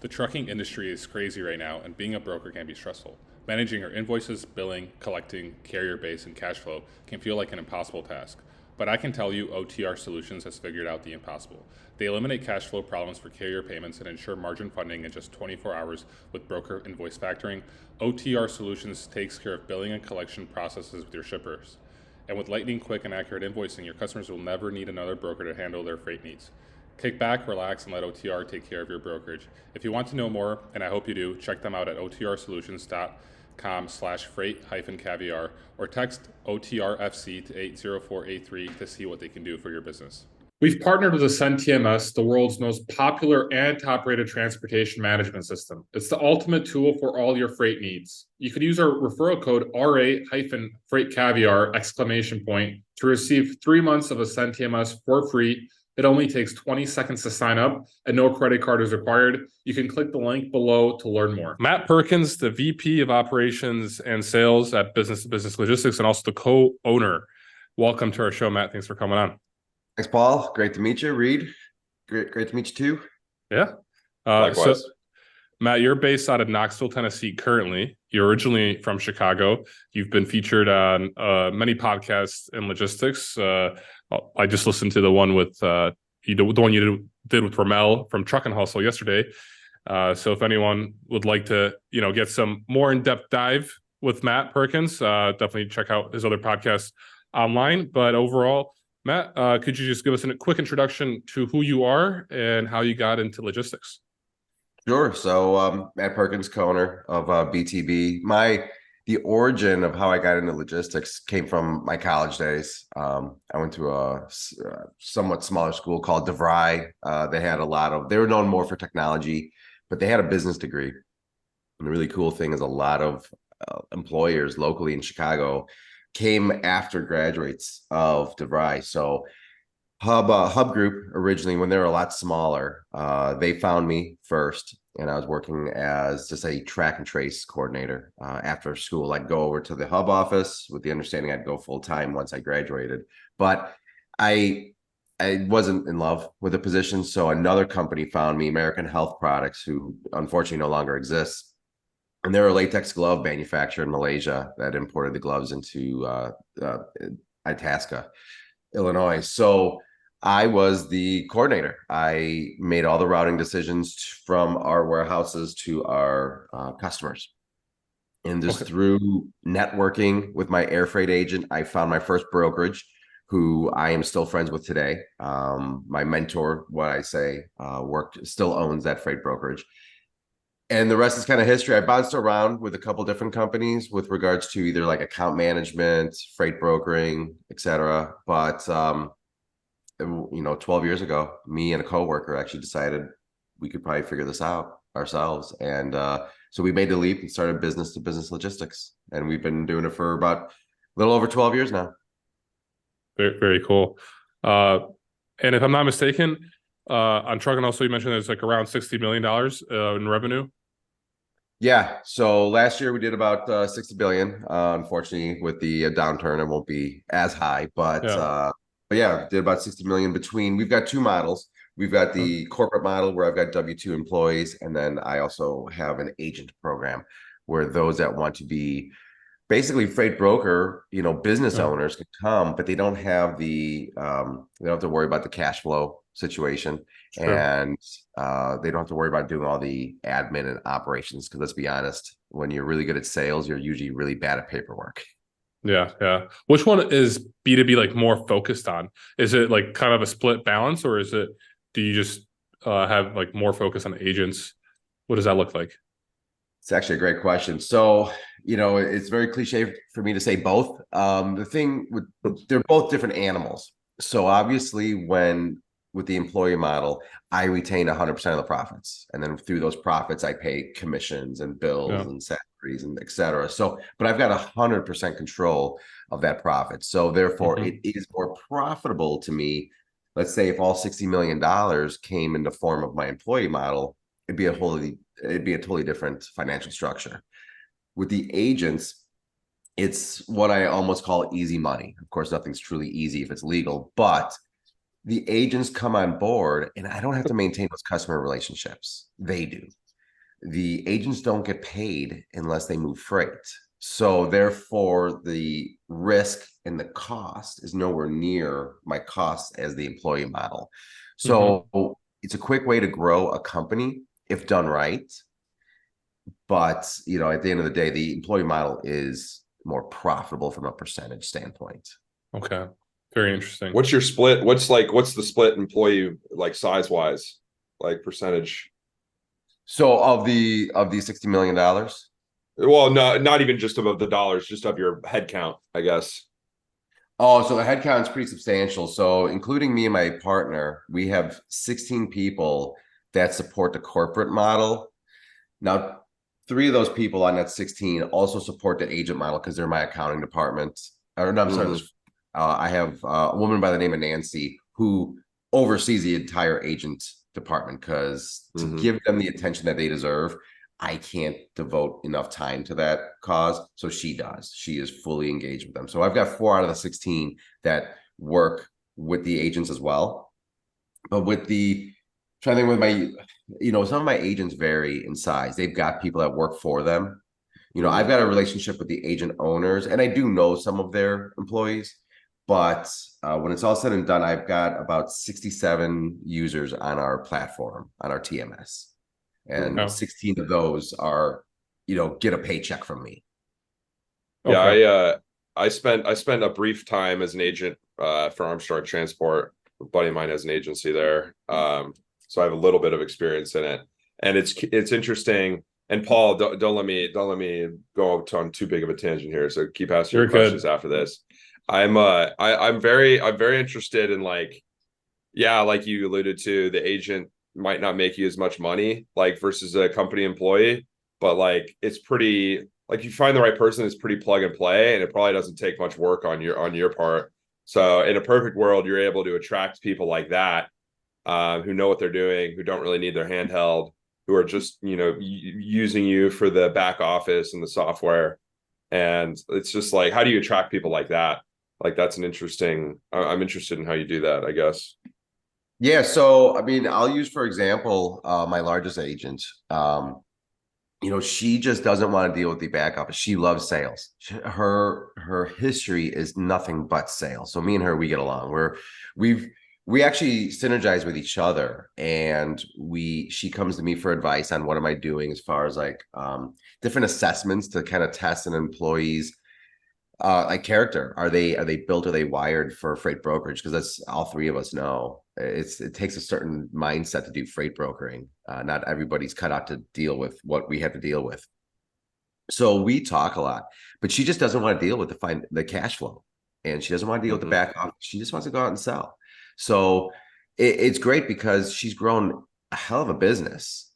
The trucking industry is crazy right now, and being a broker can be stressful. Managing your invoices, billing, collecting, carrier base, and cash flow can feel like an impossible task. But I can tell you OTR Solutions has figured out the impossible. They eliminate cash flow problems for carrier payments and ensure margin funding in just 24 hours with broker invoice factoring. OTR Solutions takes care of billing and collection processes with your shippers. And with lightning quick and accurate invoicing, your customers will never need another broker to handle their freight needs. Kick back, relax, and let OTR take care of your brokerage. If you want to know more, and I hope you do, check them out at otrsolutions.com/freight-caviar or text OTRFC to 80483 to see what they can do for your business. We've partnered with Ascend TMS, the world's most popular and top-rated transportation management system. It's the ultimate tool for all your freight needs. You can use our referral code RA-FreightCaviar to receive 3 months of Ascend TMS for free. It only takes 20 seconds to sign up and no credit card is required. You can click the link below to learn more. Matt Perkins, the VP of Operations and Sales at Business to Business Logistics and also the co-owner. Welcome to our show, Matt. Thanks for coming on. Thanks, Paul. Great to meet you, Reed. Great to meet you too. Yeah. Likewise. So, Matt, you're based out of Knoxville, Tennessee currently. You're originally from Chicago. You've been featured on many podcasts in logistics. I just listened to the one with the one you did with Ramel from Truck and Hustle yesterday. So if anyone would like to, get some more in-depth dive with Matt Perkins, definitely check out his other podcasts online. But overall, Matt, could you just give us a quick introduction to who you are and how you got into logistics? Sure. So Matt Perkins, co-owner of BTB. The origin of how I got into logistics came from my college days. I went to a somewhat smaller school called DeVry. They were known more for technology, but they had a business degree. And the really cool thing is a lot of employers locally in Chicago came after graduates of DeVry. So Hub Group originally, when they were a lot smaller, they found me first, and I was working as just a track and trace coordinator. After school, I'd go over to the Hub office with the understanding I'd go full time once I graduated. But I wasn't in love with the position, so another company found me, American Health Products, who unfortunately no longer exists. And they're a latex glove manufacturer in Malaysia that imported the gloves into Itasca, Illinois. So I was the coordinator. I made all the routing decisions from our warehouses to our customers. And just through networking with my air freight agent, I found my first brokerage, who I am still friends with today. My mentor, still owns that freight brokerage. And the rest is kind of history. I bounced around with a couple different companies with regards to either like account management, freight brokering, etc. But 12 years ago, me and a coworker actually decided we could probably figure this out ourselves. And so we made the leap and started business to business logistics. And we've been doing it for about a little over 12 years now. Very, very cool. And if I'm not mistaken, on Truck and Also, you mentioned there's like around $60 million in revenue. Yeah. So last year we did about 60 billion. Unfortunately, with the downturn, it won't be as high, but yeah, did about 60 million between. We've got two models. We've got the corporate model where I've got W-2 employees, and then I also have an agent program where those that want to be basically freight broker, business owners can come, but they don't have they don't have to worry about the cash flow situation. Sure. And they don't have to worry about doing all the admin and operations, because let's be honest, when you're really good at sales, you're usually really bad at paperwork. Yeah. Which one is B2B like more focused on? Is it like kind of a split balance, or do you just have like more focus on agents? What does that look like? It's actually a great question. So, it's very cliche for me to say both. They're both different animals. So obviously with the employee model, I retain 100% of the profits. And then through those profits, I pay commissions and bills and salaries and et cetera. So, but I've got 100% control of that profit. So therefore it is more profitable to me. Let's say if all $60 million came in the form of my employee model, it'd be a totally different financial structure. With the agents, it's what I almost call easy money. Of course, nothing's truly easy if it's legal, but the agents come on board and I don't have to maintain those customer relationships. They do. the agents don't get paid unless they move freight. So therefore, the risk and the cost is nowhere near my cost as the employee model. So it's a quick way to grow a company if done right. But, you know, at the end of the day, the employee model is more profitable from a percentage standpoint. Okay. Very interesting. What's your split? What's the split employee, like size wise, like percentage? So of the $60 million, Well, no, not even just of the dollars, just of your head count, I guess. oh, so the headcount is pretty substantial. So including me and my partner, we have 16 people that support the corporate model. Now, 3 of those people on that 16 also support the agent model because they're my accounting department. Or no, I'm sorry. I have a woman by the name of Nancy who oversees the entire agent department because to give them the attention that they deserve, I can't devote enough time to that cause. So she does. She is fully engaged with them. So I've got 4 out of the 16 that work with the agents as well. But with the trying to think with my, you know, some of my agents vary in size. They've got people that work for them. You know, I've got a relationship with the agent owners, and I do know some of their employees. But when it's all said and done, I've got about 67 users on our platform, on our TMS. And 16 of those are, you know, get a paycheck from me. Okay. Yeah, I spent a brief time as an agent for Armstrong Transport. A buddy of mine has an agency there. So I have a little bit of experience in it. And it's interesting. And Paul, don't let me go on too big of a tangent here. So keep asking your questions after this. I'm very interested in, like, yeah, like you alluded to, the agent might not make you as much money, like, versus a company employee, but like it's pretty, like, you find the right person, it's pretty plug and play, and it probably doesn't take much work on your part. So in a perfect world, you're able to attract people like that, who know what they're doing, who don't really need their hand held, who are just, you know, using you for the back office and the software. And it's just like, how do you attract people like that? Like, that's an interesting, I'm interested in how you do that, I guess. Yeah. So, I mean, I'll use, for example, my largest agent. You know, she just doesn't want to deal with the back office. She loves sales. Her history is nothing but sales. So me and her, we get along. We actually synergize with each other, and she comes to me for advice on what am I doing as far as like different assessments to kind of test an employee's like character. Are they built, are they wired for freight brokerage? Because that's all 3 of us know. It takes a certain mindset to do freight brokering. Not everybody's cut out to deal with what we have to deal with. So we talk a lot, but she just doesn't want to deal with the cash flow, and she doesn't want to deal with the back office. She just wants to go out and sell. So it's great because she's grown a hell of a business,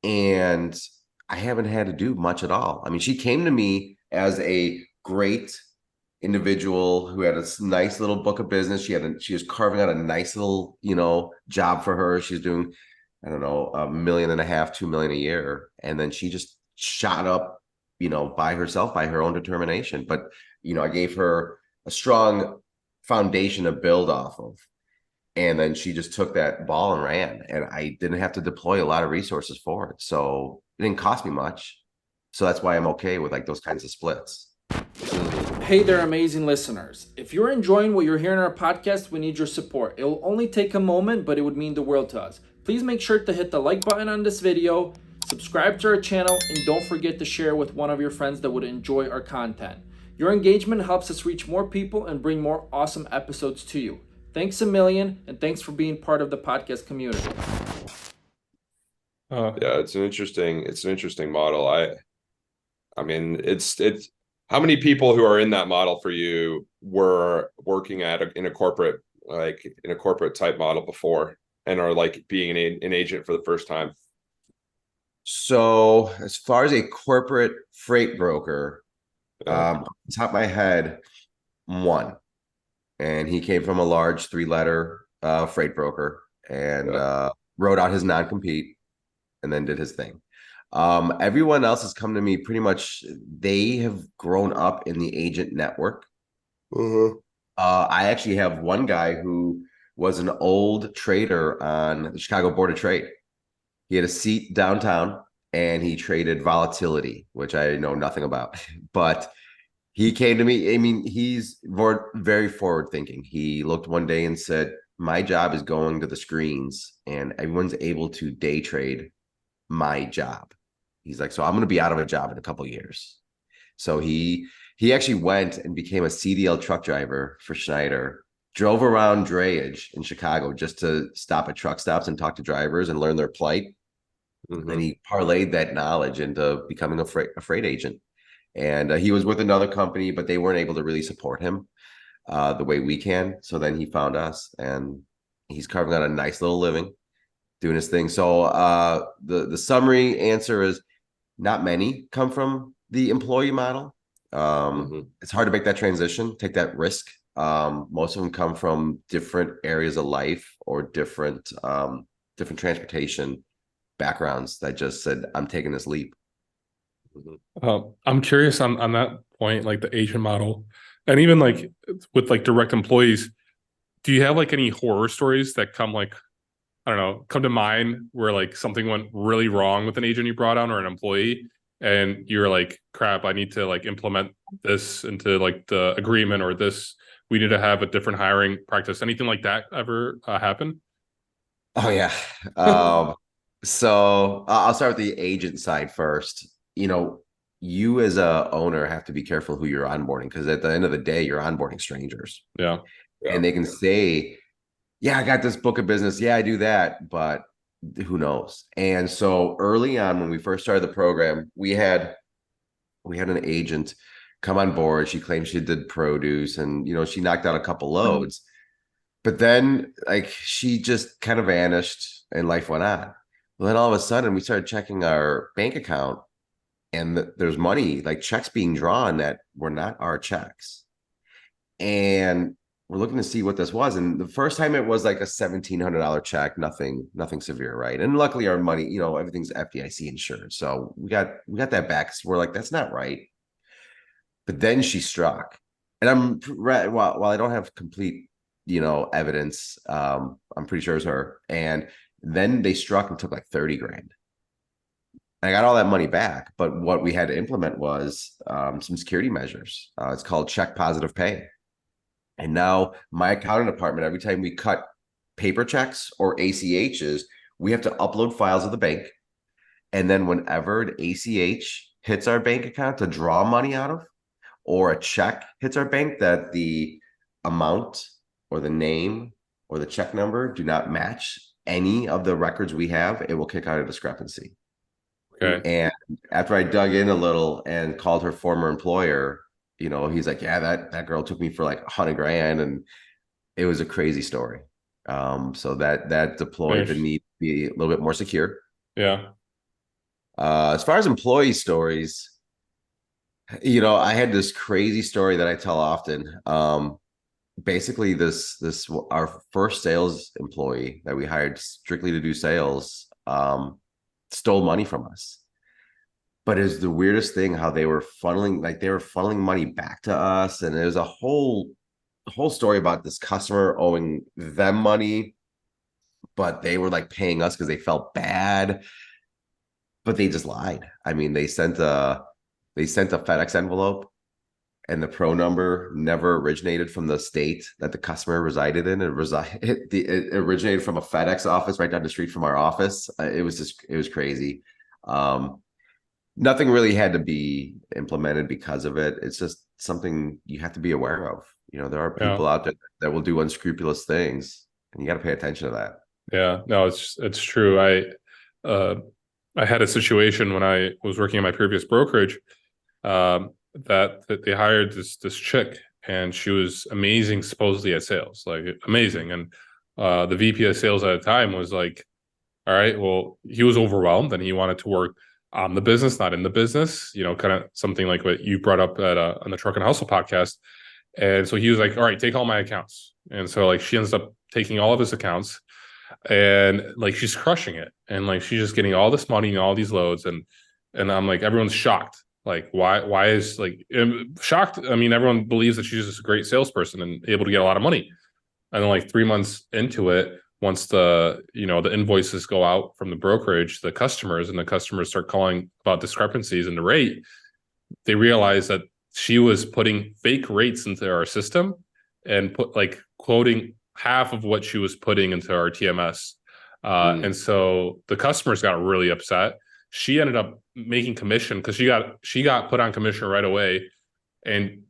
and I haven't had to do much at all. I mean, she came to me as a great individual who had a nice little book of business. She was carving out a nice little, you know, job for her. She's doing, I don't know, $1.5 million, $2 million a year. And then she just shot up, you know, by herself, by her own determination. But, you know, I gave her a strong foundation to build off of. And then she just took that ball and ran. And I didn't have to deploy a lot of resources for it. So it didn't cost me much. So that's why I'm okay with like those kinds of splits. Hey there, amazing listeners. If you're enjoying what you're hearing on our podcast, we need your support. It will only take a moment, but it would mean the world to us. Please make sure to hit the like button on this video, subscribe to our channel, and don't forget to share with one of your friends that would enjoy our content. Your engagement helps us reach more people and bring more awesome episodes to you. Thanks a million, and thanks for being part of the podcast community. Yeah, it's an interesting model. I mean, it's how many people who are in that model for you were working in a corporate type model before and are like being an agent for the first time? So as far as a corporate freight broker, off the top of my head, 1. And he came from a large 3-letter freight broker and wrote out his non-compete and then did his thing. Everyone else has come to me pretty much. They have grown up in the agent network. I actually have one guy who was an old trader on the Chicago Board of Trade. He had a seat downtown and he traded volatility, which I know nothing about. But he came to me. I mean, he's very forward thinking. He looked one day and said, my job is going to the screens and everyone's able to day trade my job. He's like, so I'm going to be out of a job in a couple of years. So he actually went and became a CDL truck driver for Schneider, drove around drayage in Chicago just to stop at truck stops and talk to drivers and learn their plight. Mm-hmm. And he parlayed that knowledge into becoming a freight agent. And he was with another company, but they weren't able to really support him the way we can. So then he found us, and he's carving out a nice little living doing his thing. So the summary answer is not many come from the employee model. It's hard to make that transition, take that risk. Most of them come from different areas of life or different transportation backgrounds that just said, I'm taking this leap. I'm curious on that point, like the agent model, and even like with like direct employees, do you have like any horror stories that come to mind where like something went really wrong with an agent you brought on or an employee and you're like, crap, I need to like implement this into like the agreement, or this, we need to have a different hiring practice? Anything like that ever happen? Oh yeah. So I'll start with the agent side first. You as a owner have to be careful who you're onboarding, because at the end of the day, you're onboarding strangers. Yeah. And they can say, yeah, I got this book of business. Yeah, I do that. But who knows? And so early on, when we first started the program, we had an agent come on board. She claimed she did produce, and, she knocked out a couple loads. But then like she just kind of vanished and life went on. Well, then all of a sudden we started checking our bank account, and there's money, like checks being drawn that were not our checks. And we're looking to see what this was. And the first time it was like a $1,700 check, nothing severe, right? And luckily our money, everything's FDIC insured. So we got that back. So we're like, that's not right. But then she struck. And while I don't have complete, evidence, I'm pretty sure it was her. And then they struck and took like 30 grand. I got all that money back, but what we had to implement was some security measures. It's called check positive pay. And now my accounting department, every time we cut paper checks or ACHs, we have to upload files of the bank. And then whenever an ACH hits our bank account to draw money out of, or a check hits our bank that the amount or the name or the check number do not match any of the records we have, it will kick out a discrepancy. Okay. And after I dug in a little and called her former employer, he's like, yeah, that girl took me for like 100 grand. And it was a crazy story. So that deployed the need to be a little bit more secure. Yeah. As far as employee stories, I had this crazy story that I tell often. Basically this our first sales employee that we hired strictly to do sales, stole money from us. But it's the weirdest thing how they were funneling money back to us. And there's a whole story about this customer owing them money, but they were like paying us because they felt bad, but they just lied. I mean, they sent a FedEx envelope, and the pro number never originated from the state that the customer resided in. It originated from a FedEx office right down the street from our office. It was crazy. Nothing really had to be implemented because of it. It's just something you have to be aware of. There are people out there that will do unscrupulous things, and you got to pay attention to that. Yeah, no, it's true. I had a situation when I was working in my previous brokerage, that they hired this chick, and she was amazing, supposedly at sales, like amazing. And the VP of sales at the time was like, all right, well, he was overwhelmed and he wanted to work on the business, not in the business, kind of something like what you brought up on the Truck and Hustle podcast. And so he was like, all right, take all my accounts. And so like she ends up taking all of his accounts, and like she's crushing it, and like she's just getting all this money and all these loads, and I'm like, everyone's shocked. Like, why is like shocked? I mean, everyone believes that she's just a great salesperson and able to get a lot of money. And then like 3 months into it, once the invoices go out from the brokerage, the customers start calling about discrepancies in the rate, they realize that she was putting fake rates into our system and quoting half of what she was putting into our TMS. And so the customers got really upset. She ended up making commission because she got put on commission right away. And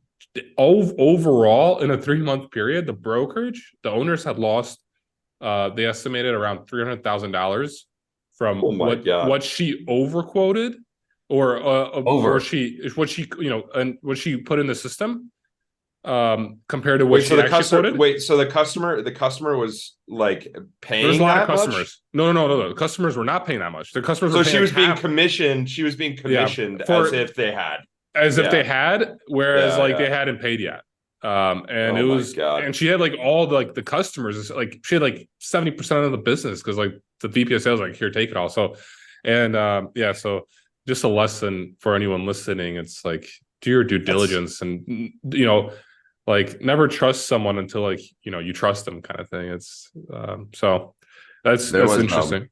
overall, in a 3-month period, the owners had lost, they estimated around $300,000 from what she overquoted or what she what she put in the system compared to what she actually quoted. So the customer was like paying. There's a lot that of customers. Much? No. The customers were not paying that much. The customers were so paying being commissioned. She was being commissioned as if they had. If they had, whereas they hadn't paid yet. And it was, and she had like all the customers, like she had like 70% of the business because like the VP of sales, like, here, take it all. So, and so just a lesson for anyone listening. It's like, do your due diligence and, like never trust someone until like, you trust them kind of thing. It's, so that's interesting.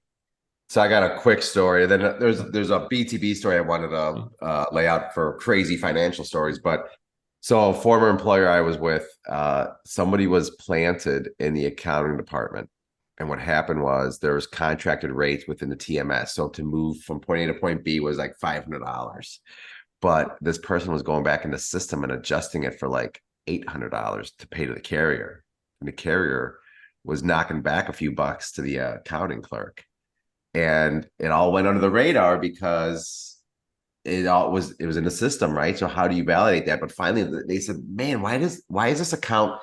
So I got a quick story. Then there's a BTB story I wanted to lay out for crazy financial stories. But so a former employer I was with, somebody was planted in the accounting department. And what happened was there was contracted rates within the TMS. So to move from point A to point B was like $500. But this person was going back in the system and adjusting it for like $800 to pay to the carrier. And the carrier was knocking back a few bucks to the accounting clerk. And it all went under the radar because it was in the system, right? So how do you validate that? But finally they said, man, why is this account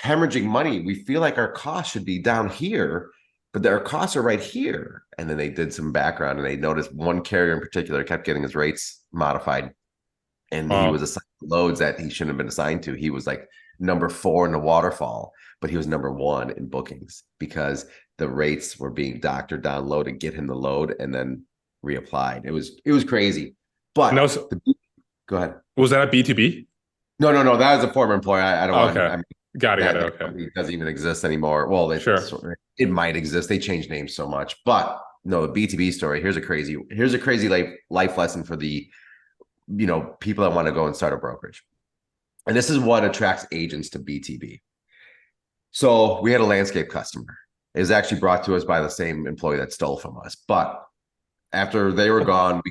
hemorrhaging money? We feel like our costs should be down here, but our costs are right here. And then they did some background and they noticed one carrier in particular kept getting his rates modified. And he was assigned loads that he shouldn't have been assigned to. He was like number 4 in the waterfall, but he was number 1 in bookings because the rates were being doctored down low to get him the load and then reapplied. It was crazy. But go ahead. Was that a BTB? No. That was a former employer. I don't want. Okay. Got it. Okay. It doesn't even exist anymore. Well, it might exist. They change names so much. But no, the BTB story. Here's a crazy life lesson for the people that want to go and start a brokerage. And this is what attracts agents to BTB. So we had a landscape customer. It was actually brought to us by the same employee that stole from us. But after they were gone,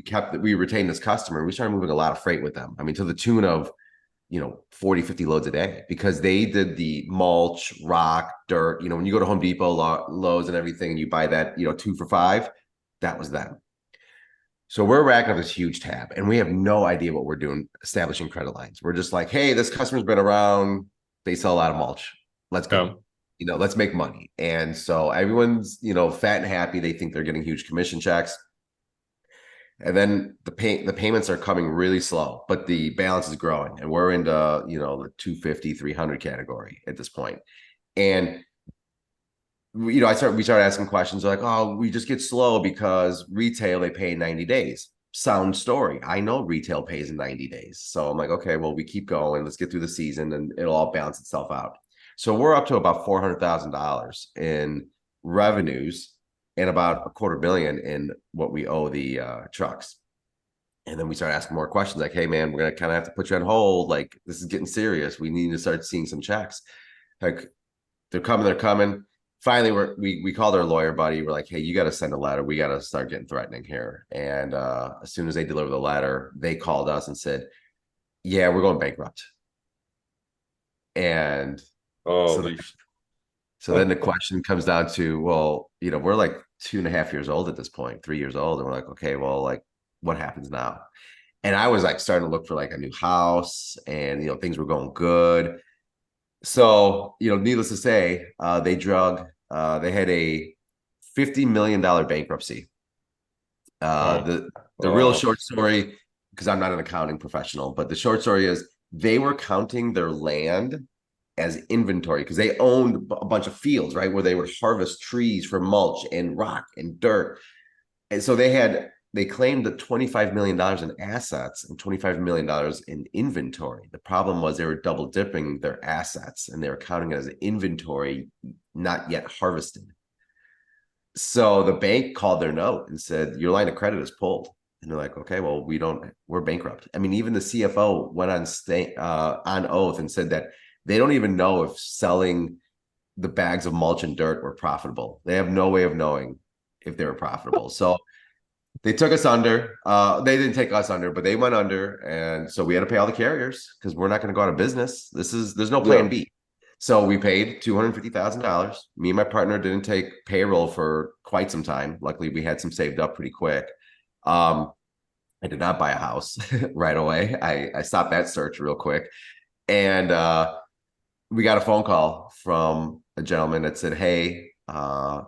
we retained this customer. We started moving a lot of freight with them. I mean, to the tune of 40, 50 loads a day, because they did the mulch, rock, dirt. When you go to Home Depot, Lowe's and everything, and you buy that 2 for $5, that was them. So we're racking up this huge tab and we have no idea what we're doing, establishing credit lines. We're just like, hey, this customer's been around. They sell a lot of mulch. Let's go. Let's make money. And so everyone's, fat and happy. They think they're getting huge commission checks. And then the payments are coming really slow, but the balance is growing. And we're into, the 250, 300 category at this point. And we started asking questions like, oh, we just get slow because retail, they pay in 90 days. Sound story. I know retail pays in 90 days. So I'm like, okay, well, we keep going. Let's get through the season and it'll all balance itself out. So we're up to about $400,000 in revenues and about $250,000 in what we owe the trucks. And then we start asking more questions like, hey, man, we're going to kind of have to put you on hold. Like, this is getting serious. We need to start seeing some checks. Like, they're coming. Finally, we called our lawyer buddy. We're like, hey, you got to send a letter. We got to start getting threatening here. And as soon as they deliver the letter, they called us and said, yeah, we're going bankrupt. And so then the question comes down to, well, we're like 2.5 years old at this point, 3 years old. And we're like, okay, well, like, what happens now? And I was like starting to look for like a new house and, things were going good. So, needless to say, they had a $50 million bankruptcy. The real short story, because I'm not an accounting professional, but the short story is they were counting their land as inventory because they owned a bunch of fields, right, where they would harvest trees for mulch and rock and dirt. And so they claimed that $25 million in assets and $25 million in inventory. The problem was they were double dipping their assets and they were counting it as inventory, not yet harvested. So the bank called their note and said, your line of credit is pulled. And they're like, okay, well, we're bankrupt. I mean, even the CFO went on oath and said that they don't even know if selling the bags of mulch and dirt were profitable. They have no way of knowing if they were profitable. So they took us under. They didn't take us under, but they went under. And so we had to pay all the carriers because we're not going to go out of business. There's no plan B. So we paid $250,000. Me and my partner didn't take payroll for quite some time. Luckily, we had some saved up pretty quick. I did not buy a house right away. I stopped that search real quick. And we got a phone call from a gentleman that said, hey, I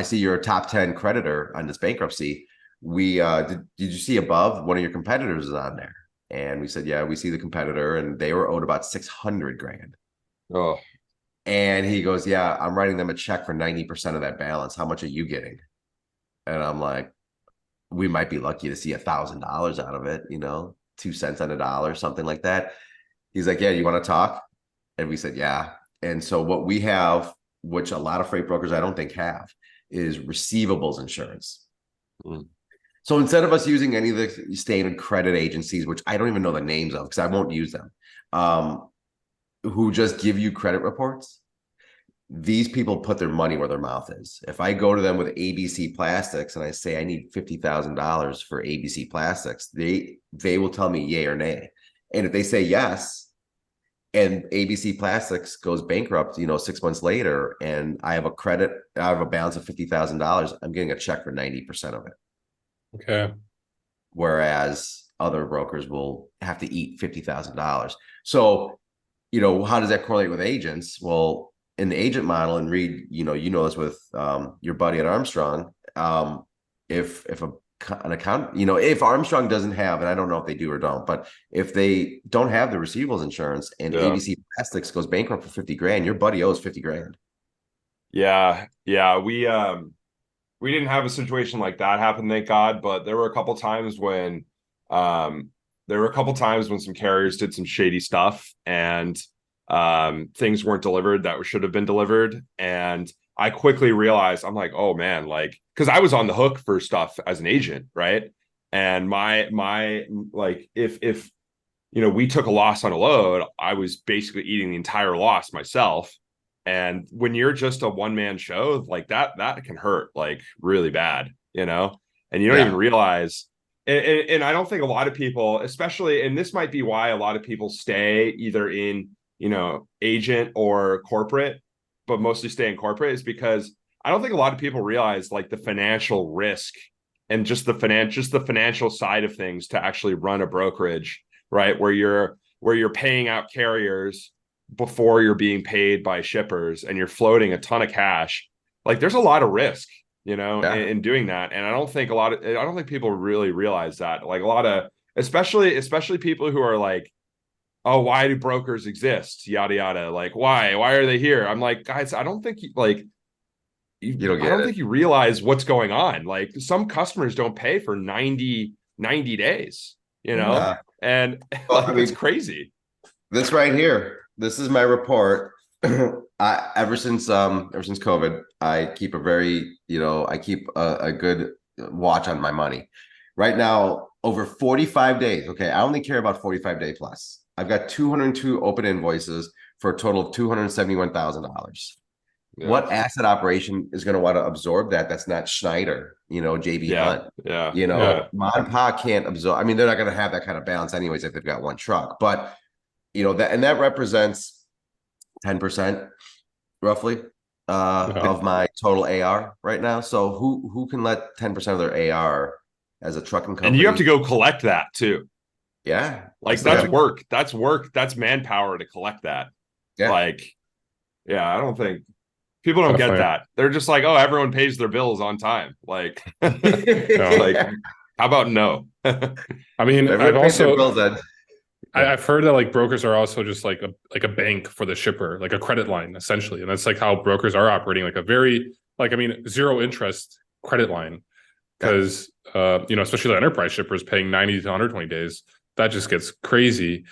see you're a top 10 creditor on this bankruptcy. Did you see above one of your competitors is on there? And we said, yeah, we see the competitor, and they were owed about $600,000. Oh, and he goes, yeah, I'm writing them a check for 90% of that balance. How much are you getting? And I'm like, we might be lucky to see $1,000 out of it, 2 cents on a dollar, something like that. He's like, yeah, you want to talk? And we said, yeah. And so what we have, which a lot of freight brokers I don't think have, is receivables insurance. So instead of us using any of the standard credit agencies, which I don't even know the names of because I won't use them, who just give you credit reports, these people put their money where their mouth is. If I go to them with ABC Plastics and I say I need $50,000 for ABC Plastics, they will tell me yay or nay. And if they say yes, and ABC Plastics goes bankrupt, 6 months later, and I have a balance of $50,000, I'm getting a check for 90% of it. Okay. Whereas other brokers will have to eat $50,000. So, how does that correlate with agents? Well, in the agent model, and Reed, this with your buddy at Armstrong, if an account, if Armstrong doesn't have, and I don't know if they do or don't, but if they don't have the receivables insurance and ABC Plastics goes bankrupt for $50,000, your buddy owes $50,000. Yeah. We didn't have a situation like that happen, thank God. But there were a couple times when some carriers did some shady stuff and things weren't delivered that should have been delivered. And I quickly realized, I'm like, oh man, because I was on the hook for stuff as an agent, right? And my if we took a loss on a load, I was basically eating the entire loss myself. And when you're just a one-man show like that can hurt really bad, and you don't even realize. And I don't think a lot of people, especially, and this might be why a lot of people stay either in, agent or corporate, but mostly stay in corporate, is because I don't think a lot of people realize the financial risk and just the financial side of things to actually run a brokerage, right? Where you're paying out carriers before you're being paid by shippers and you're floating a ton of cash. There's a lot of risk, in doing that. And I don't think people really realize that. A lot of, especially people who are oh, why do brokers exist? Yada, yada. Why are they here? I'm like, guys, I don't think you realize what's going on. Some customers don't pay for 90 days, and it's crazy. This right here, this is my report. Ever since COVID, I keep a good watch on my money. Right now, over 45 days. Okay, I only care about 45 day plus. I've got 202 open invoices for a total of $271,000. Yeah. What asset operation is going to want to absorb that? That's not Schneider, JB Hunt. Mom and Pa can't absorb. I mean, they're not going to have that kind of balance anyways if they've got one truck. But that represents 10% roughly of my total AR right now. So who can let 10% of their AR as a trucking company? And you have to go collect that too. Yeah. That's work. That's work. That's manpower to collect that. Yeah. I don't think people don't get that. They're just oh, everyone pays their bills on time. How about no? I mean, I've heard that brokers are also just like a bank for the shipper, like a credit line essentially. And that's how brokers are operating, a very zero interest credit line. Because especially the enterprise shippers paying 90 to 120 days, that just gets crazy.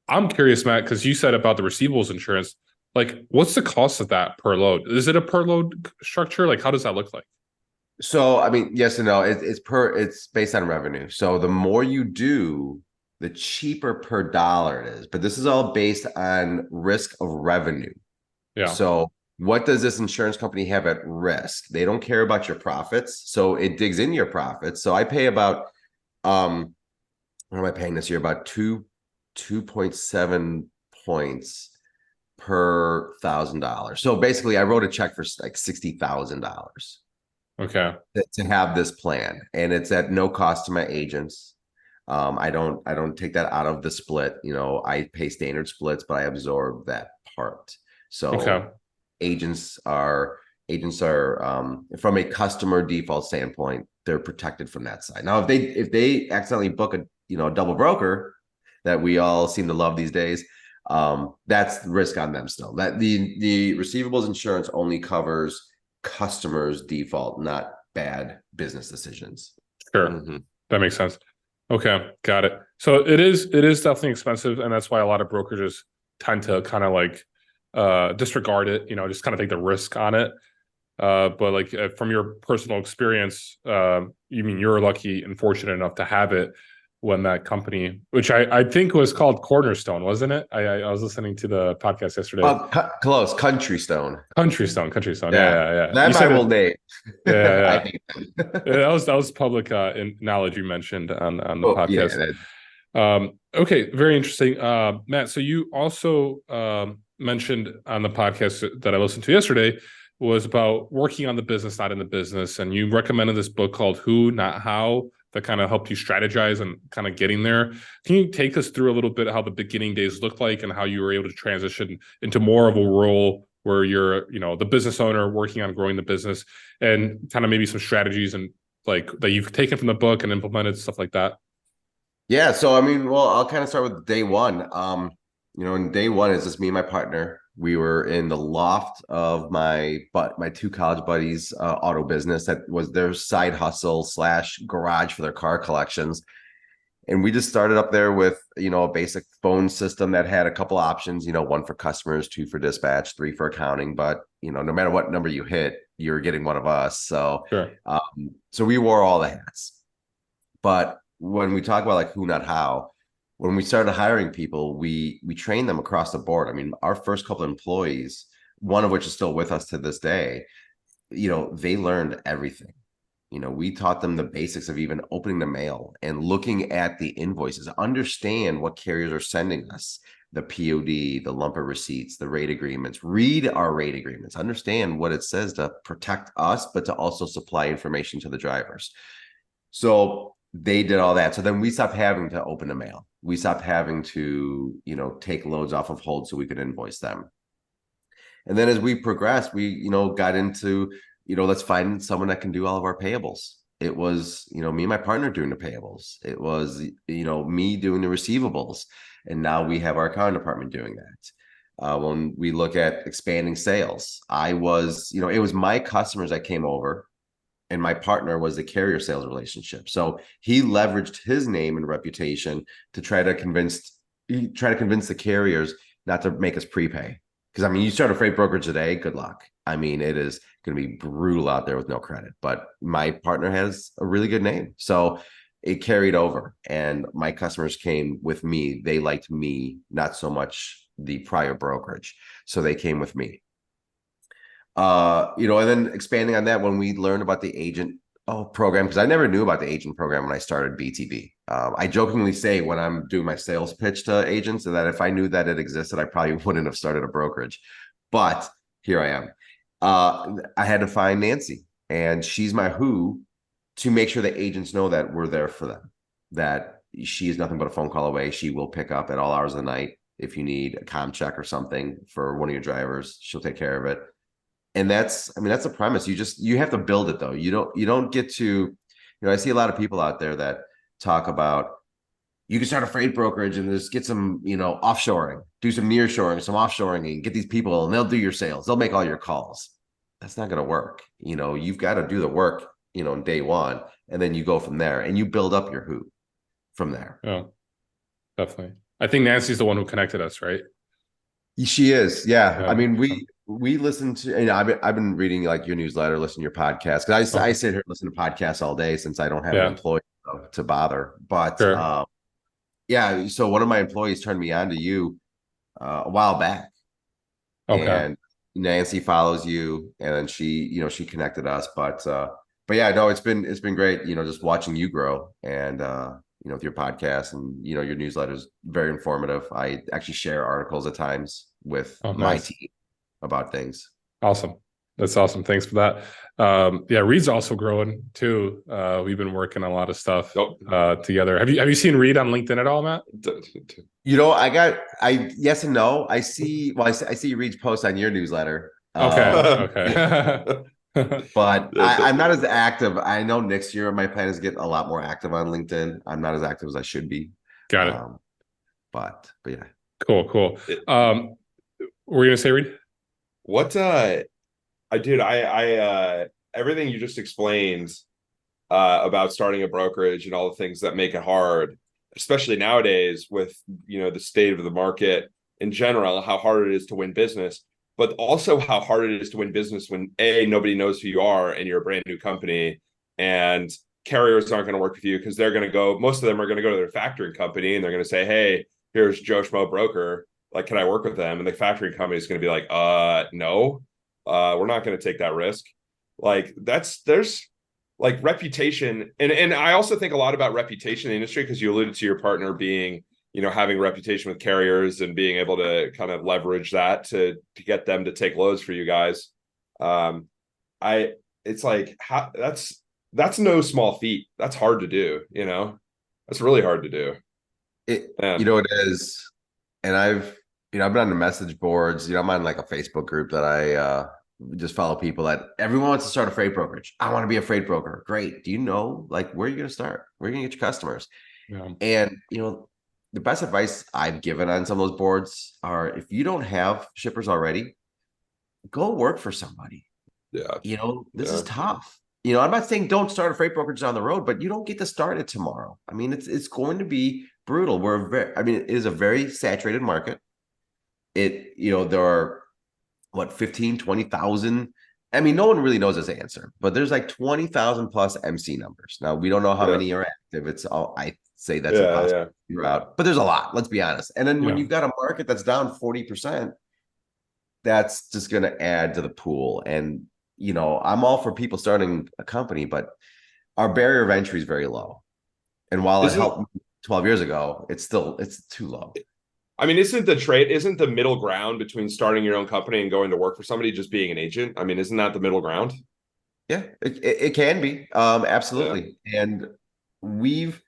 I'm curious, Matt, because you said about the receivables insurance. Like, what's the cost of that per load? Is it a per load structure? Like, how does that look like? So, I mean, yes and no. It's based on revenue. So the more you do, the cheaper per dollar it is. But this is all based on risk of revenue. Yeah. So what does this insurance company have at risk? They don't care about your profits. So it digs into your profits. So I pay about, what am I paying this year? About 2.7 points per $1,000. So basically I wrote a check for like $60,000. Okay. To have this plan, and it's at no cost to my agents. I don't take that out of the split. I pay standard splits, but I absorb that part. So Okay. agents are from a customer default standpoint, they're protected from that side. Now, if they accidentally book a double broker that we all seem to love these days, that's the risk on them still. That the receivables insurance only covers customers default, not bad business decisions. Sure. Mm-hmm. That makes sense. Okay. Got it. So it is definitely expensive. And that's why a lot of brokerages tend to kind of like disregard it, just kind of take the risk on it. But like from your personal experience, you mean you're lucky and fortunate enough to have it when that company, which I think was called Cornerstone, wasn't it? I was listening to the podcast yesterday. Close. Countrystone. Yeah. That's my old name. Yeah. that was public knowledge you mentioned on the podcast. Yeah, okay, very interesting. Matt, so you also mentioned on the podcast that I listened to yesterday was about working on the business, not in the business. And you recommended this book called Who, Not How, that kind of helped you strategize and kind of getting there. Can you take us through a little bit how the beginning days looked like and how you were able to transition into more of a role where you're, the business owner working on growing the business, and kind of maybe some strategies and like that you've taken from the book and implemented, stuff like that? Yeah. So, I mean, well, I'll kind of start with day one. In day one, it's just me and my partner. We were in the loft of my two college buddies' auto business that was their side hustle / garage for their car collections. And we just started up there with, a basic phone system that had a couple options, 1 for customers, 2 for dispatch, 3 for accounting. But, no matter what number you hit, you're getting one of us. So, sure. So we wore all the hats. But when we talk about like who, not how, when we started hiring people, we trained them across the board. I mean, our first couple of employees, one of which is still with us to this day, they learned everything. We taught them the basics of even opening the mail and looking at the invoices, understand what carriers are sending us, the POD, the lumper receipts, the rate agreements, read our rate agreements, understand what it says to protect us, but to also supply information to the drivers. So they did all that. So then we stopped having to open the mail. We stopped having to, take loads off of hold so we could invoice them. And then as we progressed, we, got into, let's find someone that can do all of our payables. It was, me and my partner doing the payables. It was, me doing the receivables. And now we have our accounting department doing that. When we look at expanding sales, it was my customers that came over, and my partner was the carrier sales relationship. So he leveraged his name and reputation to try to convince the carriers not to make us prepay. Because I mean, you start a freight brokerage today, good luck. I mean, it is going to be brutal out there with no credit. But my partner has a really good name, so it carried over. And my customers came with me. They liked me, not so much the prior brokerage. So they came with me. And then expanding on that, when we learned about the agent program, because I never knew about the agent program when I started BTB. I jokingly say when I'm doing my sales pitch to agents that if I knew that it existed, I probably wouldn't have started a brokerage. But here I am. I had to find Nancy, and she's my who, to make sure that agents know that we're there for them, that she is nothing but a phone call away. She will pick up at all hours of the night. If you need a comm check or something for one of your drivers, she'll take care of it. And that's the premise. You have to build it though. You don't get to, I see a lot of people out there that talk about, you can start a freight brokerage and just get some, offshoring, do some nearshoring, some offshoring, and get these people and they'll do your sales. They'll make all your calls. That's not going to work. You've got to do the work, in day one, and then you go from there and you build up your who from there. Oh, definitely. I think Nancy's the one who connected us, right? She is, yeah. Yeah. I mean, we listen to, I've been reading like your newsletter, listen to your podcast, because I sit here and listen to podcasts all day since I don't have an Yeah. employee to bother. But Sure. yeah, so one of my employees turned me on to you a while back, Okay. and Nancy follows you, and then she connected us. But yeah, no, it's been great, just watching you grow, and with your podcast and your newsletters, very informative. I actually share articles at times with Oh, my nice. team about things. Awesome. That's awesome. Thanks for that. Yeah, Reed's also growing too. We've been working on a lot of stuff together. Have you seen Reed on LinkedIn at all, Matt? Yes and no. I see Reed's post on your newsletter. Okay. But I'm not as active. I know next year my plan is to get a lot more active on LinkedIn. I'm not as active as I should be. Got it. But yeah. Cool. What were you gonna say, Reed? What everything you just explained about starting a brokerage and all the things that make it hard, especially nowadays with the state of the market in general, how hard it is to win business, but also how hard it is to win business when nobody knows who you are and you're a brand new company, and carriers aren't going to work with you because most of them are going to go to their factoring company and they're going to say, hey, here's Joe Schmo broker, like, can I work with them? And the factoring company is going to be like, no, we're not going to take that risk. Like there's like reputation. And I also think a lot about reputation in the industry, because you alluded to your partner being, having a reputation with carriers and being able to kind of leverage that to get them to take loads for you guys. It's like, that's no small feat. That's hard to do. That's really hard to do. It is. And I've been on the message boards, I'm on like a Facebook group that I just follow people that everyone wants to start a freight brokerage. I want to be a freight broker. Great. Do you know like where you're going to start? Where are you going to get your customers? Yeah. And, the best advice I've given on some of those boards are, if you don't have shippers already, go work for somebody. Yeah. This is tough. I'm not saying don't start a freight brokerage down the road, but you don't get to start it tomorrow. I mean, it's going to be brutal. It is a very saturated market. There are 15, 20,000. I mean, no one really knows this answer, but there's like 20,000 plus MC numbers. Now, we don't know how many are active. It's all, I say that's impossible to figure out, but there's a lot, let's be honest. And then when you've got a market that's down 40%, that's just going to add to the pool. And, I'm all for people starting a company, but our barrier of entry is very low. And while it helped 12 years ago, it's too low. I mean, isn't the middle ground between starting your own company and going to work for somebody just being an agent? I mean, isn't that the middle ground? Yeah, it can be. Absolutely. Yeah. And we've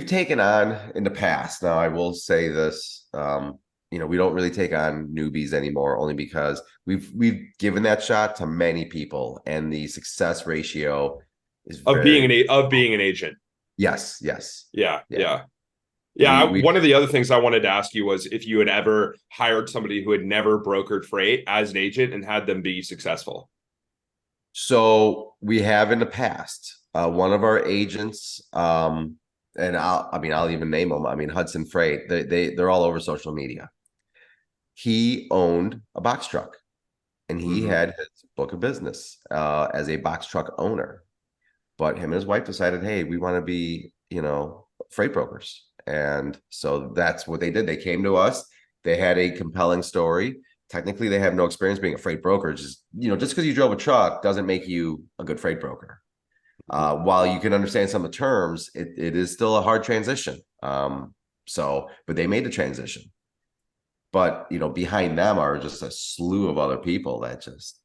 taken on in the past. Now, I will say this, we don't really take on newbies anymore, only because we've given that shot to many people, and the success ratio is being an agent. Yes. Yeah. One of the other things I wanted to ask you was if you had ever hired somebody who had never brokered freight as an agent and had them be successful. So we have in the past. One of our agents, and I'll even name them. I mean, Hudson Freight. They're all over social media. He owned a box truck, and he had his book of business as a box truck owner. But him and his wife decided, hey, we want to be, freight brokers. And so that's what they did. They came to us. They had a compelling story. Technically, they have no experience being a freight broker. Just because you drove a truck doesn't make you a good freight broker. While you can understand some of the terms, it is still a hard transition. But they made the transition. But, behind them are just a slew of other people that just,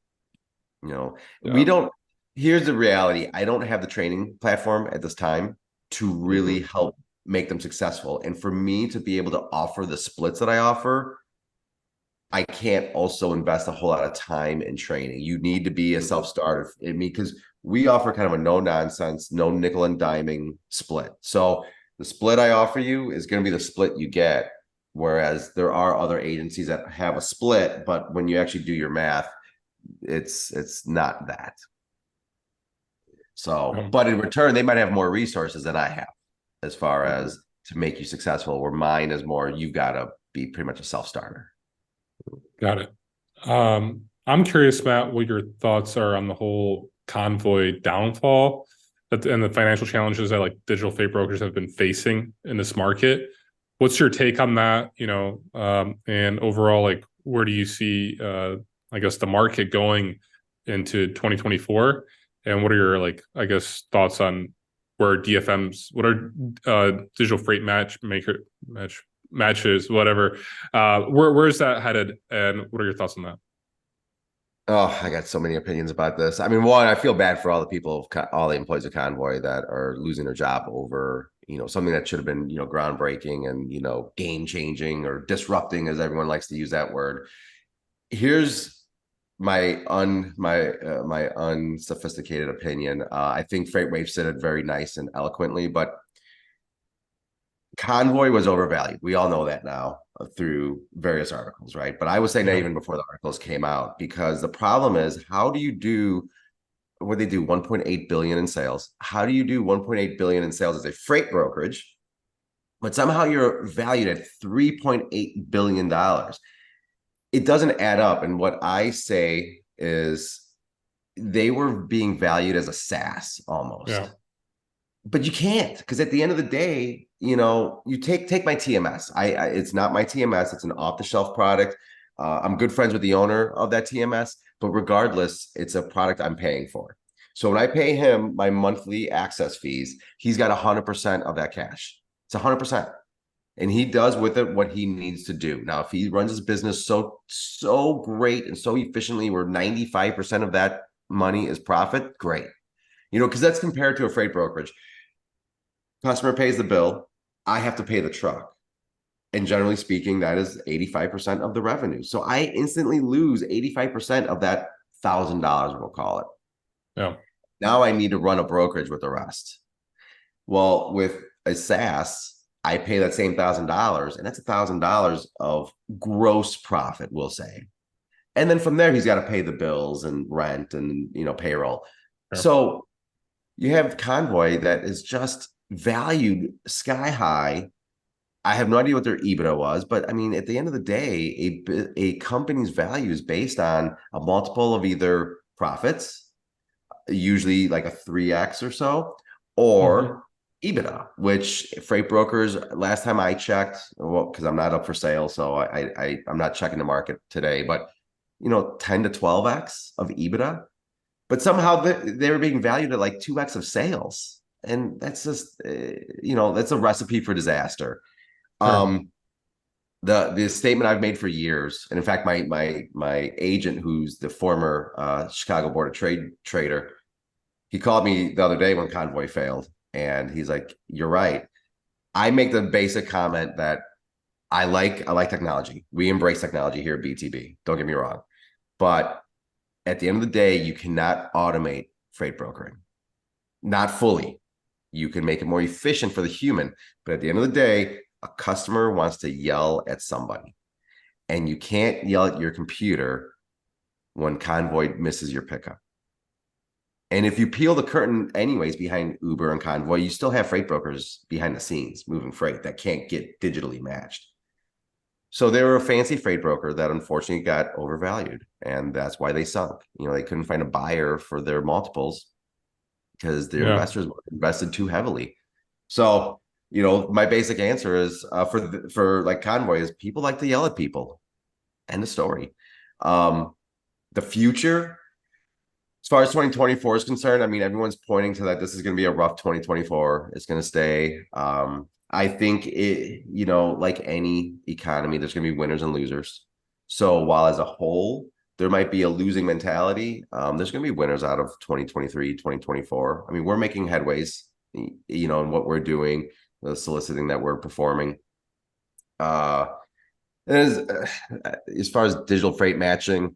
we don't. Here's the reality. I don't have the training platform at this time to really help make them successful. And for me to be able to offer the splits that I offer, I can't also invest a whole lot of time in training. You need to be a self-starter. Because we offer kind of a no-nonsense, no nickel and diming split. So the split I offer you is going to be the split you get. Whereas there are other agencies that have a split, but when you actually do your math, it's not that. So, but in return, they might have more resources than I have as far as to make you successful, where mine is more, you've got to be pretty much a self-starter. Got it. I'm curious, Matt, what your thoughts are on the whole convoy downfall and the financial challenges that like digital freight brokers have been facing in this market. What's your take on that? And overall, like, where do you see, I guess, the market going into 2024? And what are your, like, I guess, thoughts on where DFMs, what are digital freight matches, whatever. Where's that headed, and what are your thoughts on that? Oh, I got so many opinions about this. I mean, one, I feel bad for all the people, all the employees of Convoy that are losing their job over, something that should have been, groundbreaking and, game changing or disrupting, as everyone likes to use that word. Here's my unsophisticated opinion. I think FreightWave said it very nice and eloquently, but Convoy was overvalued. We all know that now through various articles, right? But I was saying that even before the articles came out, because the problem is, how do you do what they do 1.8 billion in sales? How do you do 1.8 billion in sales as a freight brokerage, but somehow you're valued at $3.8 billion? It doesn't add up. And what I say is they were being valued as a SaaS almost. Yeah. But you can't, because at the end of the day, you take my TMS. It's not my TMS. It's an off-the-shelf product. I'm good friends with the owner of that TMS, but regardless, it's a product I'm paying for. So when I pay him my monthly access fees, he's got 100% of that cash. It's 100%. And he does with it what he needs to do. Now, if he runs his business so great and so efficiently, where 95% of that money is profit, great. Because that's compared to a freight brokerage. Customer pays the bill, I have to pay the truck. And generally speaking, that is 85% of the revenue. So I instantly lose 85% of that $1,000, we'll call it. Yeah. Now I need to run a brokerage with the rest. Well, with a SaaS, I pay that same $1,000, and that's $1,000 of gross profit, we'll say. And then from there, he's got to pay the bills and rent and, payroll. Sure. So you have Convoy that is just valued sky high. I have no idea what their EBITDA was, but I mean, at the end of the day, a company's value is based on a multiple of either profits, usually like a 3x or so, or EBITDA, which freight brokers, last time I checked, well, because I'm not up for sale, so I'm not checking the market today, but 10 to 12x of EBITDA. But somehow they were being valued at like 2x of sales. And that's just, that's a recipe for disaster. Sure. The statement I've made for years, and in fact, my agent, who's the former Chicago Board of Trade trader, he called me the other day when Convoy failed, and he's like, "You're right." I make the basic comment that I like technology. We embrace technology here at BTB. Don't get me wrong, but at the end of the day, you cannot automate freight brokering, not fully. You can make it more efficient for the human, but at the end of the day, a customer wants to yell at somebody, and you can't yell at your computer when Convoy misses your pickup. And if you peel the curtain anyways behind Uber and Convoy, you still have freight brokers behind the scenes moving freight that can't get digitally matched. So they were a fancy freight broker that unfortunately got overvalued, and that's why they sunk. They couldn't find a buyer for their multiples because their investors invested too heavily. So, my basic answer is for like Convoy is people like to yell at people. End of story. The future, as far as 2024 is concerned, I mean, everyone's pointing to that this is going to be a rough 2024. It's going to stay. I think it, like any economy, there's going to be winners and losers. So while as a whole, there might be a losing mentality, there's going to be winners out of 2023, 2024. I mean, we're making headways, in what we're doing, the soliciting that we're performing. As far as digital freight matching,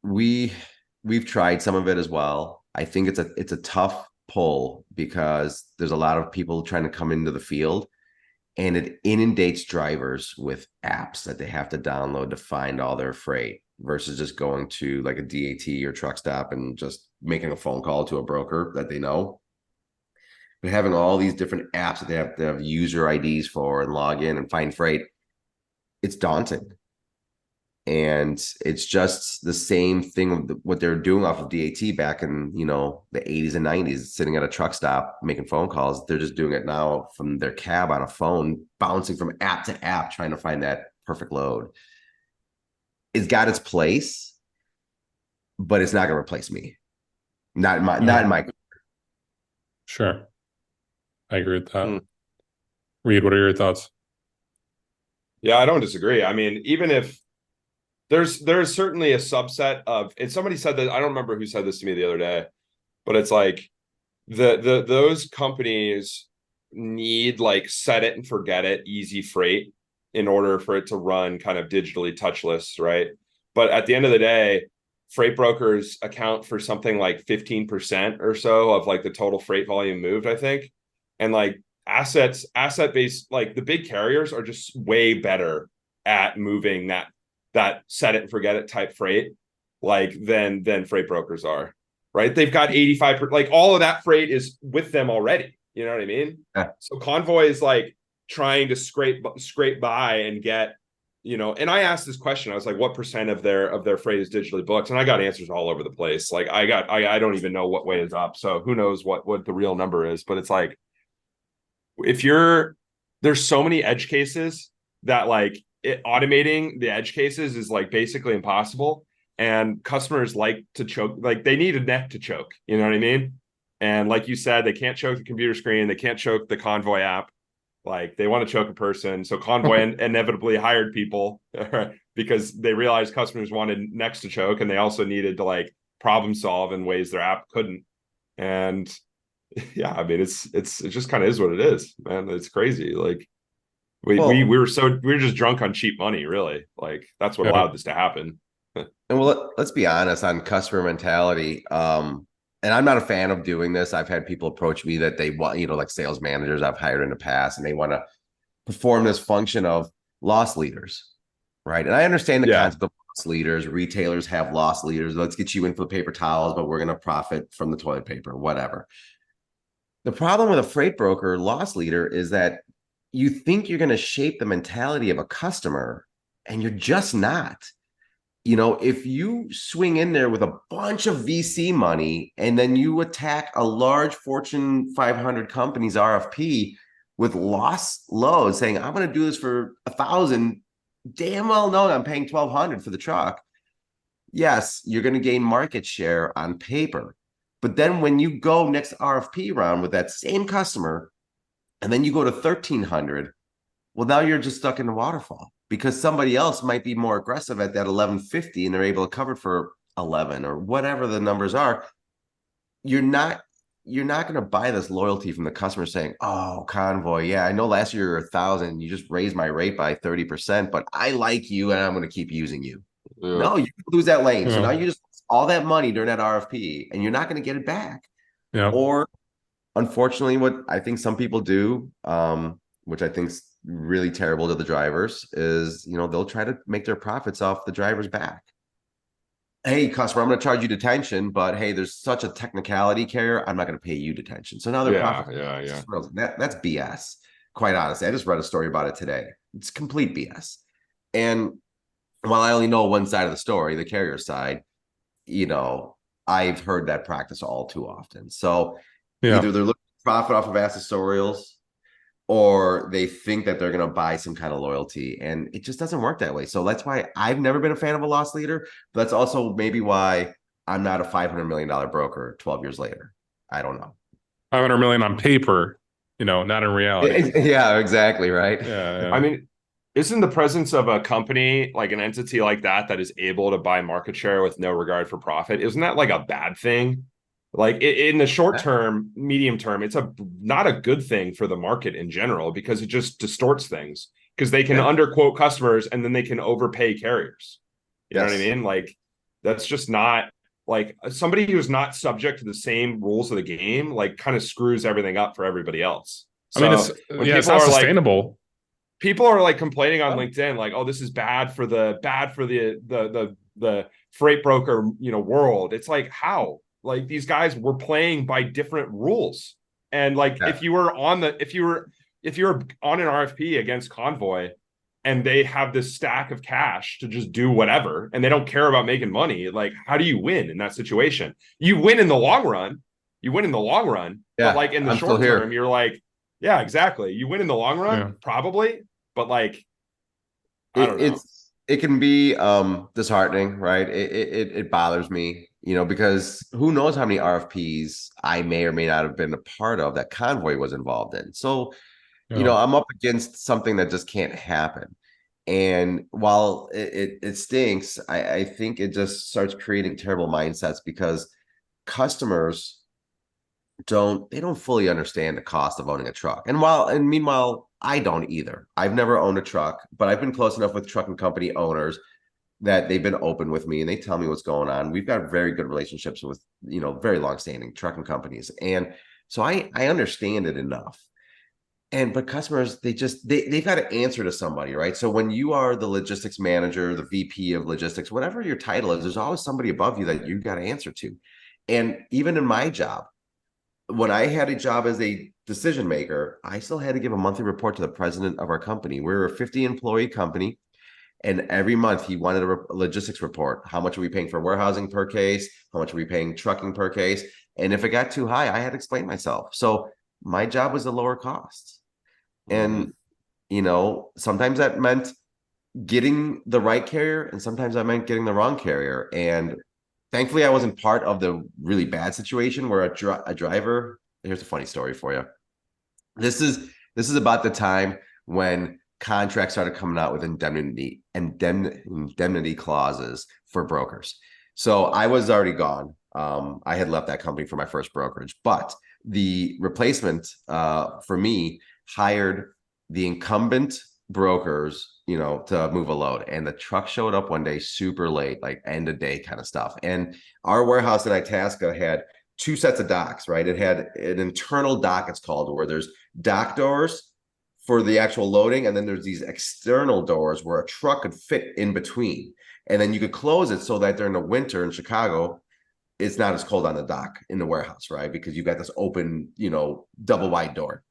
we've tried some of it as well. I think it's a tough pull because there's a lot of people trying to come into the field, and it inundates drivers with apps that they have to download to find all their freight versus just going to like a DAT or truck stop and just making a phone call to a broker that they know. But having all these different apps that they have to have user IDs for and log in and find freight, it's daunting. And it's just the same thing with what they're doing off of DAT back in, you know, the 80s and 90s, sitting at a truck stop making phone calls. They're just doing it now from their cab on a phone, bouncing from app to app, trying to find that perfect load. It's got its place, but it's not going to replace me. Not in my. Sure. I agree with that. Reed, what are your thoughts? Yeah, I don't disagree. I mean, even if there's certainly a subset of, and somebody said that, I don't remember who said this to me the other day, but it's like those companies need like set it and forget it, easy freight in order for it to run kind of digitally touchless, right? But at the end of the day, freight brokers account for something like 15% or so of like the total freight volume moved, I think. And like asset-based, like the big carriers are just way better at moving that set it and forget it type freight, like than freight brokers are, right? They've got 85%, like all of that freight is with them already. You know what I mean? Yeah. So Convoy is like trying to scrape by and get, you know, and I asked this question, I was like, what percent of their freight is digitally booked? And I got answers all over the place. Like I don't even know what way is up. So who knows what the real number is, but it's like, there's so many edge cases that like automating the edge cases is like basically impossible. And customers like to choke, like they need a neck to choke. You know what I mean? And like you said, they can't choke the computer screen. They can't choke the Convoy app. Like they want to choke a person. So Convoy inevitably hired people because they realized customers wanted necks to choke, and they also needed to like problem solve in ways their app couldn't. And yeah, I mean, it just kind of is what it is, man. It's crazy. Like we were just drunk on cheap money, really. Like that's what allowed this to happen. And well, let's be honest on customer mentality. And I'm not a fan of doing this. I've had people approach me that they want, you know, like sales managers I've hired in the past, and they want to perform this function of loss leaders, right? And I understand the concept of loss leaders. Retailers have loss leaders. Let's get you in for the paper towels, but we're going to profit from the toilet paper, whatever. The problem with a freight broker loss leader is that you think you're going to shape the mentality of a customer, and you're just not. You know, if you swing in there with a bunch of VC money and then you attack a large Fortune 500 company's RFP with loss loads saying, I'm going to do this for 1,000, damn well know I'm paying 1,200 for the truck. Yes, you're going to gain market share on paper. But then when you go next RFP round with that same customer, and then you go to 1,300, well, now you're just stuck in the waterfall, because somebody else might be more aggressive at that 1,150 and they're able to cover for 11 or whatever the numbers are. You're not going to buy this loyalty from the customer saying, oh, Convoy, yeah, I know last year you were 1,000, you just raised my rate by 30%, but I like you and I'm going to keep using you. Yeah. No, you lose that lane. So now you just lost all that money during that RFP and you're not going to get it back. Yeah. Or unfortunately, what I think some people do, which I think is really terrible to the drivers, is, you know, they'll try to make their profits off the driver's back. Hey, customer, I'm going to charge you detention, but hey, there's such a technicality, carrier, I'm not going to pay you detention. So now they're profit. That's BS. Quite honestly, I just read a story about it today. It's complete BS. And while I only know one side of the story, the carrier side, you know, I've heard that practice all too often. So either they're looking to profit off of accessorials, or they think that they're going to buy some kind of loyalty, and it just doesn't work that way. So that's why I've never been a fan of a loss leader. But that's also maybe why I'm not a $500 million broker 12 years later. I don't know. 500 million on paper, you know, not in reality. Yeah, exactly. Right. Yeah. I mean, isn't the presence of a company, like an entity like that is able to buy market share with no regard for profit, isn't that like a bad thing? Like in the short term, medium term, it's not a good thing for the market in general, because it just distorts things, because they can underquote customers and then they can overpay carriers. You know what I mean? Like that's just not, like, somebody who's not subject to the same rules of the game, like, kind of screws everything up for everybody else. So I mean, it's not sustainable. Like, people are like complaining on LinkedIn, like, oh, this is bad for the freight broker, you know, world. It's like, how? Like, these guys were playing by different rules. And like, if you were on an RFP against Convoy, and they have this stack of cash to just do whatever, and they don't care about making money. Like, how do you win in that situation? You win in the long run. Yeah, but like in the I'm short still here. term, you're like, yeah, exactly. You win in the long run, probably, but like, I don't know. It can be disheartening, right? It bothers me, because who knows how many RFPs I may or may not have been a part of that Convoy was involved in. So, I'm up against something that just can't happen. And while it stinks, I think it just starts creating terrible mindsets because customers don't fully understand the cost of owning a truck. And meanwhile, I don't either. I've never owned a truck, but I've been close enough with trucking company owners that they've been open with me and they tell me what's going on. We've got very good relationships with, very long-standing trucking companies. And so I understand it enough. But customers, they've got to answer to somebody, right? So when you are the logistics manager, the VP of logistics, whatever your title is, there's always somebody above you that you've got to answer to. And even in my job, when I had a job as a decision maker, I still had to give a monthly report to the president of our company. We're a 50-employee company, and every month he wanted a logistics report. How much are we paying for warehousing per case? How much are we paying trucking per case? And if it got too high, I had to explain myself. So my job was to lower costs. And, sometimes that meant getting the right carrier, and sometimes that meant getting the wrong carrier. And thankfully, I wasn't part of the really bad situation where a driver. Here's a funny story for you. This is about the time when contracts started coming out with indemnity clauses for brokers. So I was already gone. I had left that company for my first brokerage, but the replacement for me hired the incumbent brokers, to move a load. And the truck showed up one day super late, like end of day kind of stuff. And our warehouse in Itasca had two sets of docks, right? It had an internal dock, it's called, where there's dock doors for the actual loading. And then there's these external doors where a truck could fit in between. And then you could close it so that during the winter in Chicago, it's not as cold on the dock in the warehouse, right? Because you've got this open, double wide door.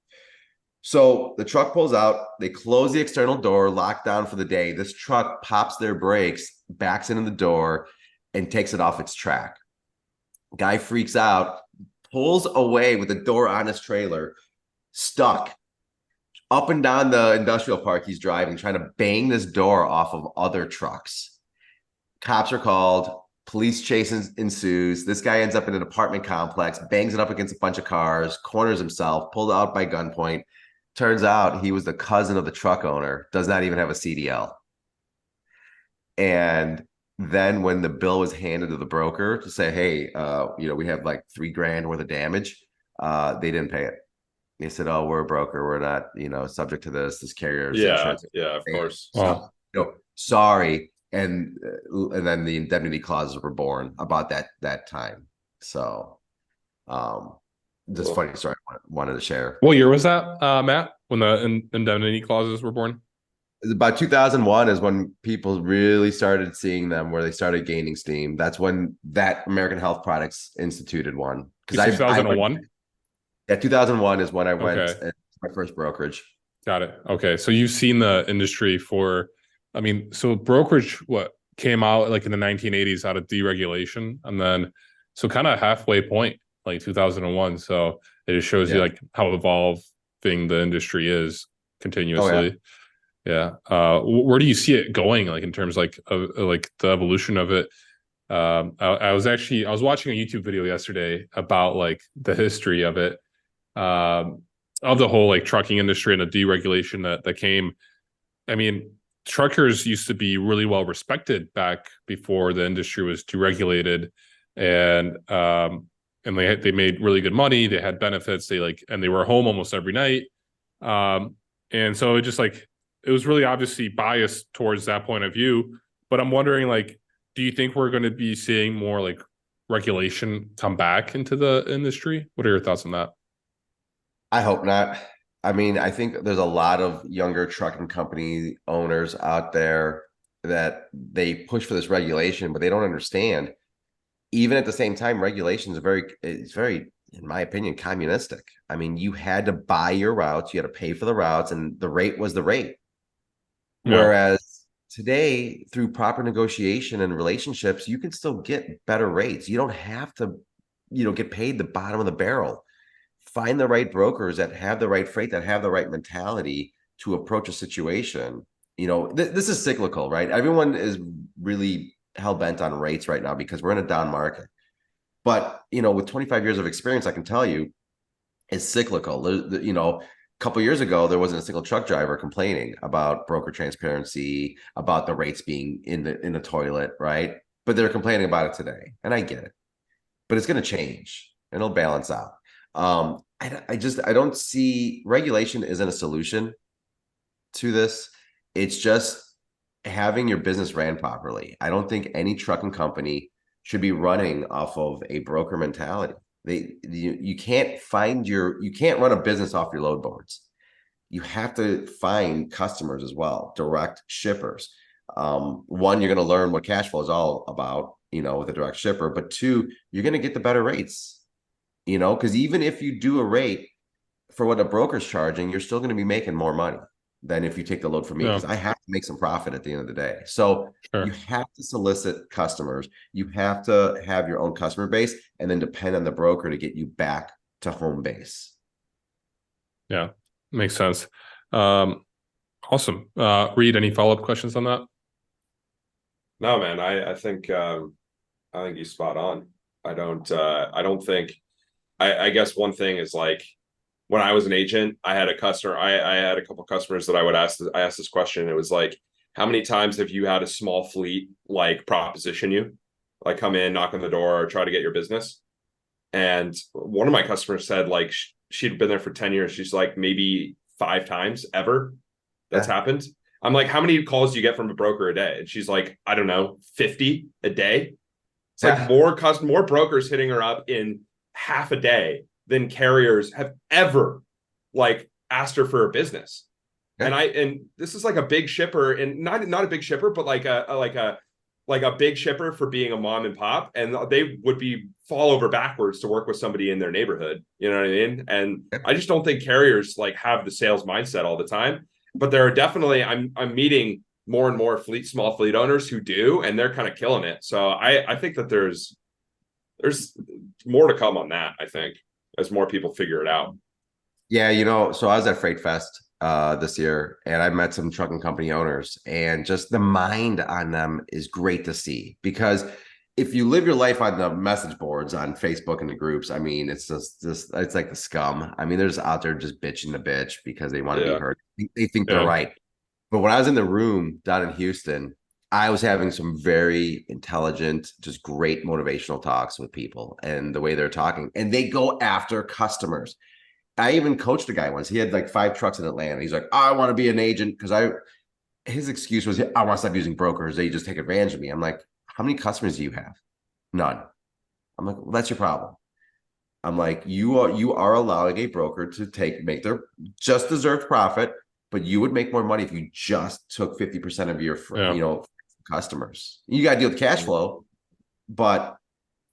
So the truck pulls out, they close the external door, lock down for the day. This truck pops their brakes, backs into the door, and takes it off its track. Guy freaks out, pulls away with the door on his trailer, stuck up and down the industrial park he's driving, trying to bang this door off of other trucks. Cops are called. Police chase ensues. This guy ends up in an apartment complex, bangs it up against a bunch of cars, corners himself, pulled out by gunpoint. Turns out he was the cousin of the truck owner, does not even have a CDL. And then when the bill was handed to the broker to say, hey, we have like $3,000 worth of damage, they didn't pay it. They said, oh, we're a broker. We're not, subject to this carrier. Yeah, of course. So, sorry. And then the indemnity clauses were born about that time. So, just cool. Funny story I wanted to share. What year was that, Matt, when the indemnity clauses were born? About 2001 is when people really started seeing them, where they started gaining steam. That's when that American Health Products instituted one. Because 2001? Yeah, 2001 is when I went to my first brokerage. Got it. Okay. So you've seen the industry so brokerage, came out like in the 1980s out of deregulation, and then so kind of halfway point, like 2001. So it just shows you like how evolving the industry is continuously. Where do you see it going, like in terms like the evolution of it? I was watching a YouTube video yesterday about like the history of it, of the whole like trucking industry and the deregulation that came. I mean, truckers used to be really well respected back before the industry was deregulated, and they made really good money. They had benefits. They were home almost every night. And so it was really obviously biased towards that point of view. But I'm wondering, do you think we're going to be seeing more like regulation come back into the industry? What are your thoughts on that? I hope not. I mean, I think there's a lot of younger trucking company owners out there that they push for this regulation, but they don't understand. Even at the same time, regulation is very, in my opinion, communistic. I mean, you had to buy your routes, you had to pay for the routes, and the rate was the rate. Yeah. Whereas today, through proper negotiation and relationships, you can still get better rates. You don't have to, get paid the bottom of the barrel. Find the right brokers that have the right freight, that have the right mentality to approach a situation. This is cyclical, right? Everyone is really hell-bent on rates right now because we're in a down market. But, with 25 years of experience, I can tell you it's cyclical. A couple of years ago, there wasn't a single truck driver complaining about broker transparency, about the rates being in the toilet, right? But they're complaining about it today. And I get it. But it's going to change and it'll balance out. I don't see regulation isn't a solution to this. It's just having your business ran properly. I don't think any trucking company should be running off of a broker mentality. You can't run a business off your load boards. You have to find customers as well, direct shippers. One, you're going to learn what cash flow is all about, with a direct shipper, but two, you're going to get the better rates, because even if you do a rate for what a broker's charging, you're still going to be making more money than if you take the load from me, because I have to make some profit at the end of the day. So you have to solicit customers. You have to have your own customer base and then depend on the broker to get you back to home base. Yeah, makes sense. Awesome. Reed, any follow-up questions on that? No, man, I think he's spot on. I don't think, I guess one thing is like, when I was an agent, I had a customer, I had a couple of customers that I asked this question. It was like, how many times have you had a small fleet like proposition you, like come in, knock on the door, or try to get your business? And one of my customers said like she'd been there for 10 years. She's like, maybe 5 times ever that's happened. I'm like, how many calls do you get from a broker a day? And she's like, I don't know, 50 a day. It's like more brokers hitting her up in half a day than carriers have ever like asked her for a business. And this is like a big shipper, and not a big shipper, but like a big shipper for being a mom and pop, and they would fall over backwards to work with somebody in their neighborhood. You know what I mean? And I just don't think carriers like have the sales mindset all the time. But there are definitely, I'm meeting more and more small fleet owners who do, and they're kind of killing it. So I think that there's more to come on that, I think, as more people figure it out. Yeah, so I was at Freight Fest this year, and I met some trucking company owners, and just the mind on them is great to see, because if you live your life on the message boards on Facebook and the groups, I mean, it's just it's like the scum. I mean, they're just out there just bitching the bitch because they want to be heard. They think they're right. But when I was in the room down in Houston, I was having some very intelligent, just great motivational talks with people, and the way they're talking, and they go after customers. I even coached a guy once. He had like 5 trucks in Atlanta. He's like, I want to be an agent because his excuse was, I want to stop using brokers. They just take advantage of me. I'm like, how many customers do you have? None. I'm like, well, that's your problem. I'm like, you are allowing a broker to make their just deserved profit, but you would make more money if you just took 50% of your customers. You got to deal with cash flow, but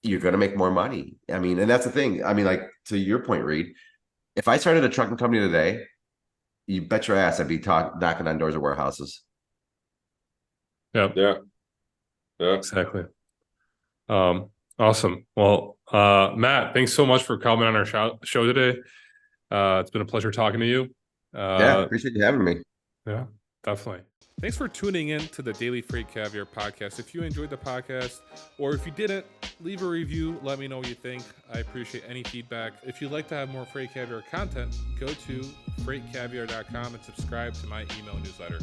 you're going to make more money. I mean, and that's the thing. I mean, like, to your point, Reed, if I started a trucking company today, you bet your ass I'd be knocking on doors of warehouses. Yeah, exactly. Awesome. Well, Matt, thanks so much for coming on our show today. It's been a pleasure talking to you. Appreciate you having me. Yeah, definitely. Thanks for tuning in to the Daily FreightCaviar Podcast. If you enjoyed the podcast, or if you didn't, leave a review. Let me know what you think. I appreciate any feedback. If you'd like to have more FreightCaviar content, go to freightcaviar.com and subscribe to my email newsletter.